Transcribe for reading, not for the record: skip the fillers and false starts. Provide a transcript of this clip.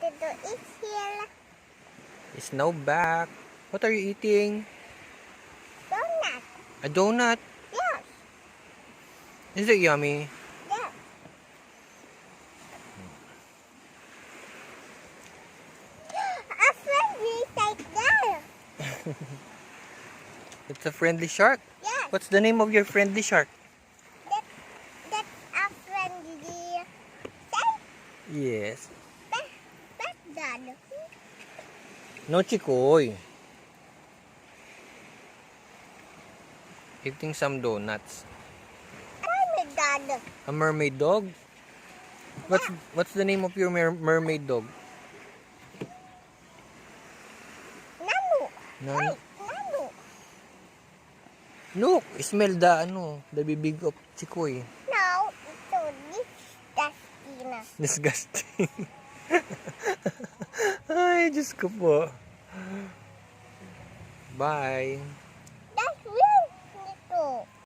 Tito is here. Is now back. What are you eating? Donut. A donut? Yes. Is it yummy? Yes. A friendly like there. It's a friendly shark. Yes. What's the name of your friendly shark? That's a friendly shark. Yes. But Dad. No chikoy. Eating some donuts. I'm a dad. A mermaid dog? What's the name of your mermaid dog? Namu. Nani? Namu. Look, smell the bibig of chikoy. No, ito disgusting. Disgusting. Ay, Diyos ko po. Bye.